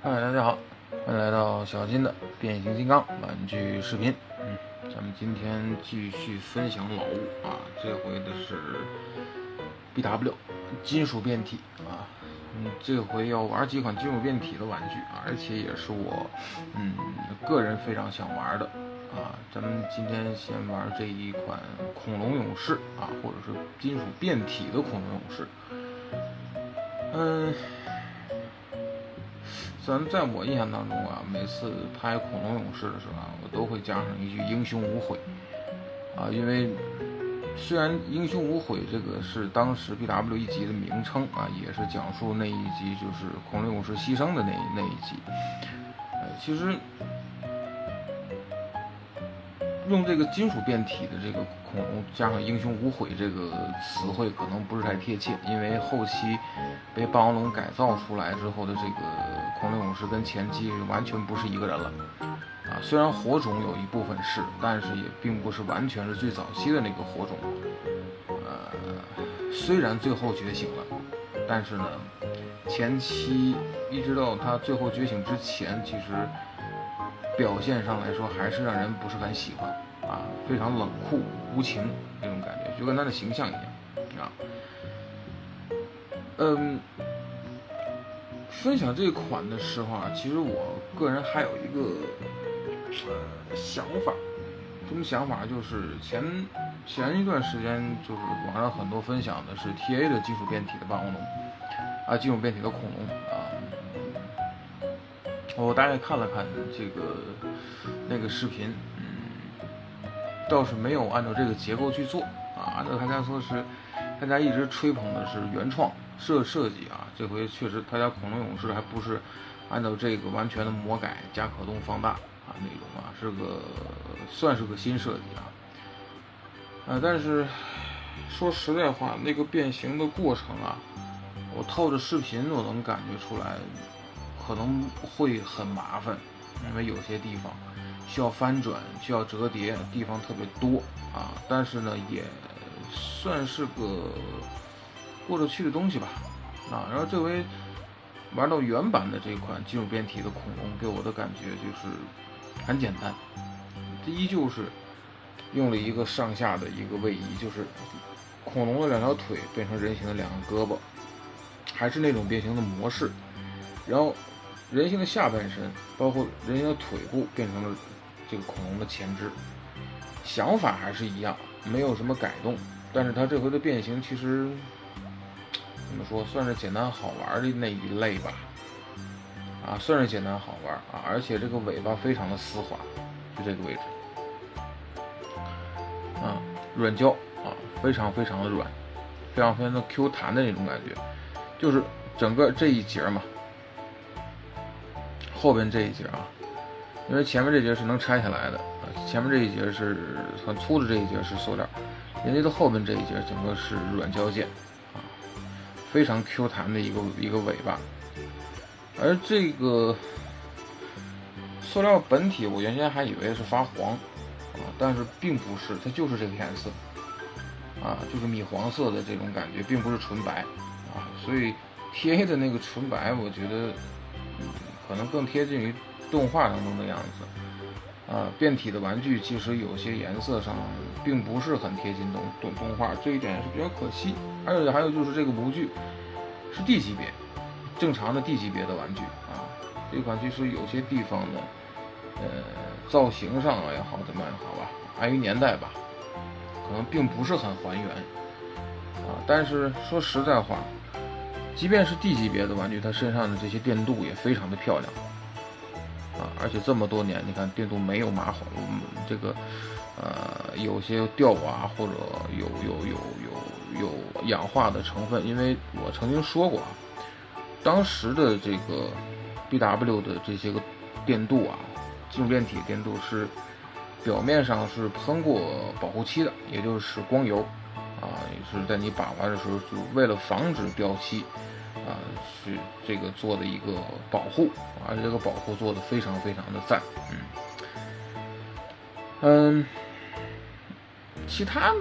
嗨，大家好，欢迎来到小金的变形金刚玩具视频。咱们今天继续分享老物啊，这回的是 BW 金属变体啊。这回要玩几款金属变体的玩具，而且也是我个人非常想玩的啊。咱们今天先玩这一款恐龙勇士啊，或者是金属变体的恐龙勇士。在我印象当中啊，每次拍恐龙勇士的时候啊，我都会加上一句英雄无悔啊，因为虽然英雄无悔这个是当时 BW 一集的名称啊，也是讲述那一集就是恐龙勇士牺牲的那一集。其实用这个金属变体的这个恐龙加上英雄无悔这个词汇可能不是太贴切，因为后期被霸王龙改造出来之后的这个恐龙勇士跟前期完全不是一个人了啊。虽然火种有一部分是，但是也并不是完全是最早期的那个火种。虽然最后觉醒了，但是呢，前期一直到他最后觉醒之前，其实表现上来说还是让人不是很喜欢啊，非常冷酷无情那种感觉，就跟他的形象一样啊。分享这款的时候啊，其实我个人还有一个想法，什么想法？就是前一段时间就是网上很多分享的是 TA 的金属变体的霸王龙啊，金属变体的恐龙啊。我大概看了看这个那个视频，倒是没有按照这个结构去做啊。按照大家说是，大家一直吹捧的是原创设计啊，这回确实他家恐龙勇士还不是按照这个完全的魔改加可动放大啊那种啊，算是个新设计啊。但是说实在话，那个变形的过程啊，我透着视频我能感觉出来，可能会很麻烦，因为有些地方需要翻转，需要折叠，地方特别多啊。但是呢，也算是个过得去的东西吧啊。然后这回玩到原版的这款金属变体的恐龙，给我的感觉就是很简单，这依旧是用了一个上下的一个位移，就是恐龙的两条腿变成人形的两个胳膊，还是那种变形的模式，然后人形的下半身包括人形的腿部变成了这个恐龙的前肢，想法还是一样，没有什么改动，但是它这回的变形其实怎么说，算是简单好玩的那一类吧啊，算是简单好玩啊，而且这个尾巴非常的丝滑，就这个位置啊，软胶啊，非常非常的软，非常非常的 Q 弹的那种感觉，就是整个这一节嘛，后边这一节啊，因为前面这节是能拆下来的啊，前面这一节是很粗的，这一节是塑料，人家的后边这一节整个是软胶件啊，非常 Q 弹的一个尾巴。而这个塑料本体，我原先还以为是发黄啊，但是并不是，它就是这个颜色啊，就是米黄色的这种感觉，并不是纯白啊，所以 TA 的那个纯白，我觉得可能更贴近于动画当中的样子啊。变体的玩具其实有些颜色上并不是很贴近动画，这一点是比较可惜。而且还有就是这个模具是 D 级别，正常的 D 级别的玩具啊，这款其实有些地方呢，造型上也好怎么样好吧，碍于年代吧，可能并不是很还原啊。但是说实在话，即便是 D 级别的玩具，它身上的这些电镀也非常的漂亮啊，而且这么多年，你看电镀没有麻黄，这个有些掉啊，或者有氧化的成分，因为我曾经说过啊，当时的这个 BW 的这些个电镀啊，金属变体电镀是表面上是喷过保护漆的，也就是光油啊，也是在你把玩的时候，就为了防止掉漆啊，是这个做的一个保护，而且这个保护做的非常非常的赞，其他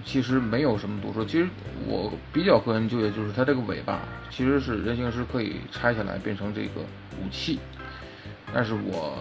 其实没有什么多说。其实我比较个人纠结就是它这个尾巴，其实是人形石可以拆下来变成这个武器，但是我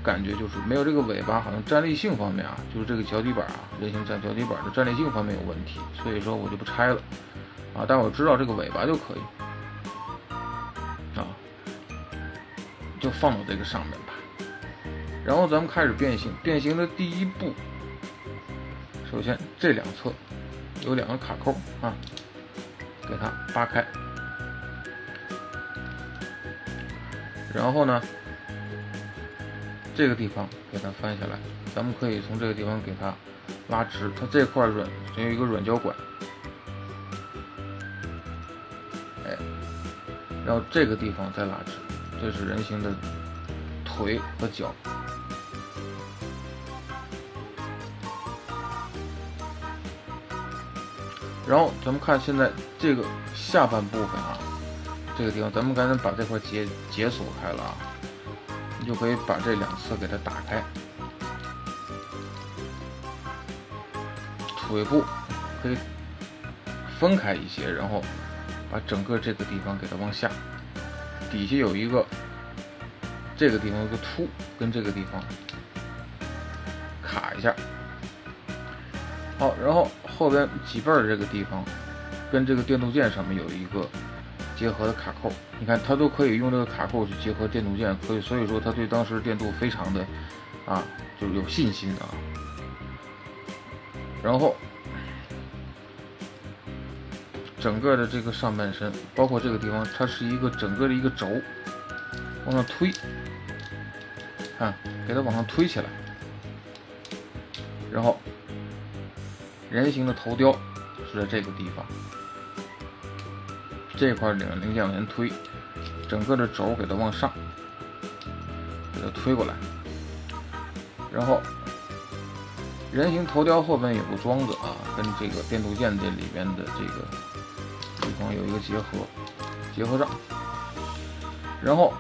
感觉就是没有这个尾巴，好像站立性方面啊，就是这个脚底板啊，人形脚底板的站立性方面有问题，所以说我就不拆了啊。但我知道这个尾巴就可以啊，就放到这个上面吧。然后咱们开始变形，变形的第一步，首先这两侧有2个卡扣啊，给它扒开，然后呢，这个地方给它翻下来，咱们可以从这个地方给它拉直，它这块有一个软胶管，然后这个地方再拉直，这是人形的腿和脚。然后咱们看现在这个下半部分啊，这个地方咱们赶紧把这块解锁开了啊，你就可以把这2侧给它打开，腿部可以分开一些，然后把整个这个地方给它往下，底下有一个这个地方有个凸，跟这个地方卡一下。好，然后后边脊背的这个地方跟这个电镀件上面有一个结合的卡扣，你看它都可以用这个卡扣去结合电镀件，所以说它对当时电镀非常的就是有信心啊。然后整个的这个上半身，包括这个地方，它是一个整个的一个轴，往上推，看，给它往上推起来，然后人形的头雕是在这个地方，这块零件往前推，整个的轴给它往上，给它推过来，然后人形头雕后边有个桩子啊，跟这个电镀件这里边的这个地方有一个结合上，然后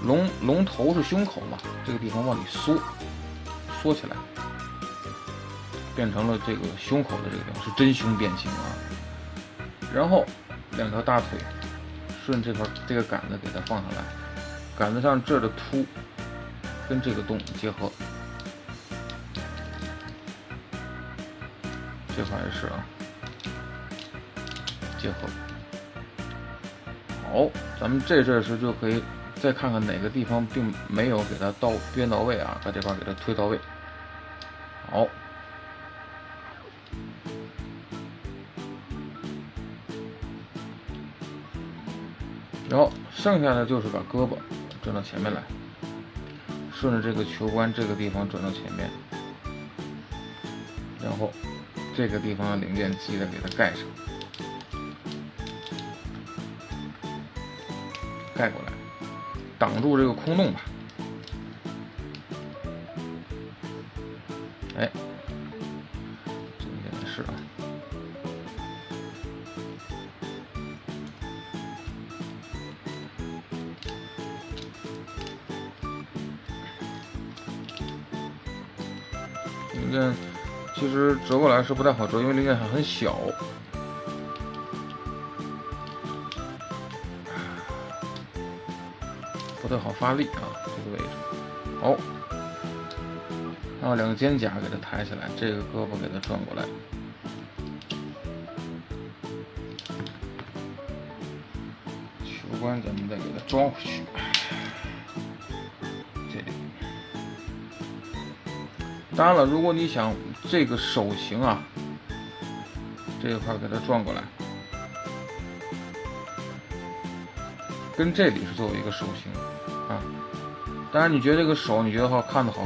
龙头是胸口嘛，这个地方往里缩起来，变成了这个胸口的这个地方，是真胸变形啊。然后2条大腿顺这块这个杆子给它放上来，杆子上这儿的凸跟这个洞结合，这块也是啊，结合。好，咱们这时就可以再看看哪个地方并没有给它编到位啊，把这块给它推到位。好，然后剩下的就是把胳膊转到前面来，顺着这个球冠这个地方转到前面，然后这个地方的零件记得给它盖上，盖过来，挡住这个空洞吧。哎，这个也是啊。零件其实折过来是不太好折，因为零件还很小，不太好发力啊，这个位置。好，然后2个肩胛给它抬起来，这个胳膊给它转过来，球冠咱们再给它装回去。这里，当然了，如果你想这个手型啊，这一块给它转过来，跟这里是作为一个手型啊。当然，你觉得这个手你觉得好看的话，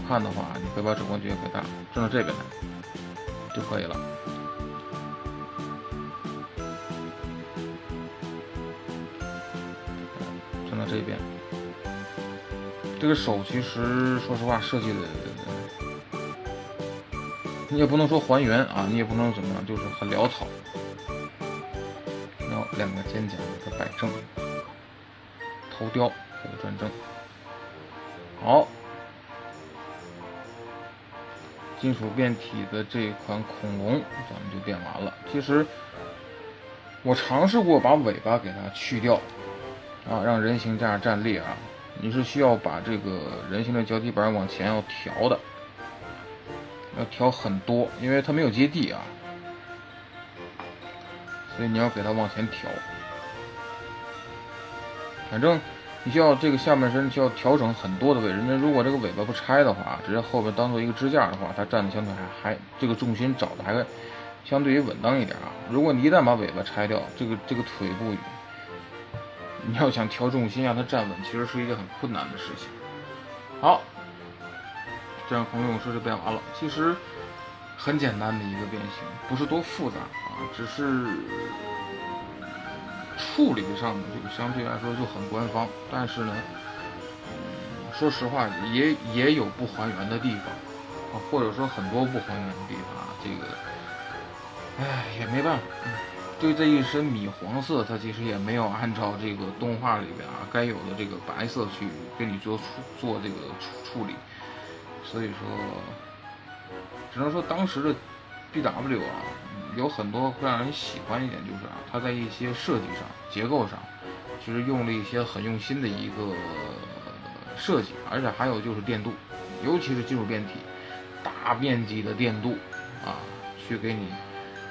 你可以把指关节给它转到这边来就可以了。转到这边，这个手其实说实话设计的，你也不能说还原啊，你也不能怎么样，就是很潦草。然后2个肩胛给它摆正，头雕给它转正。好，金属变体的这款恐龙咱们就变完了。其实我尝试过把尾巴给它去掉啊，让人形这样站立啊，你是需要把这个人形的脚底板往前要调的，要调很多，因为它没有接地啊，所以你要给它往前调。反正你需要这个下半身需要调整很多的位置。那如果这个尾巴不拆的话，直接后边当做一个支架的话，它站的相对还这个重心找的还相对于稳当一点啊。如果你一旦把尾巴拆掉，这个腿部你要想调重心让它站稳，其实是一件很困难的事情。好，这样恐龙勇士就变完了。其实很简单的一个变形，不是多复杂啊，只是处理上的这个相对来说就很官方，但是呢，说实话也有不还原的地方啊，或者说很多不还原的地方啊，这个，也没办法。对这一身米黄色，它其实也没有按照这个动画里边啊该有的这个白色去给你做这个处理，所以说，只能说当时的 BW 啊，有很多会让人喜欢一点，就是啊，它在一些设计上、结构上，其实用了一些很用心的一个设计，而且还有就是电镀，尤其是金属变体，大面积的电镀啊，去给你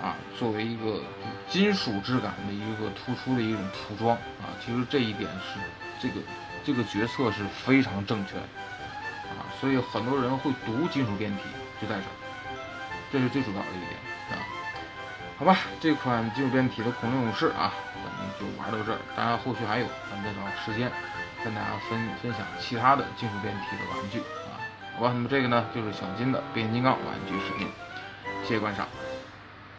啊作为一个金属质感的一个突出的一种涂装啊，其实这一点是这个决策是非常正确的啊，所以很多人会读金属变体就在这儿，这是最主要的一点啊。好吧，这款金属变体的恐龙勇士啊，咱们就玩到这儿。当然后续还有，咱们再找时间跟大家分享其他的金属变体的玩具啊。好吧，那么这个呢就是小金的变形金刚玩具视频，谢谢观赏。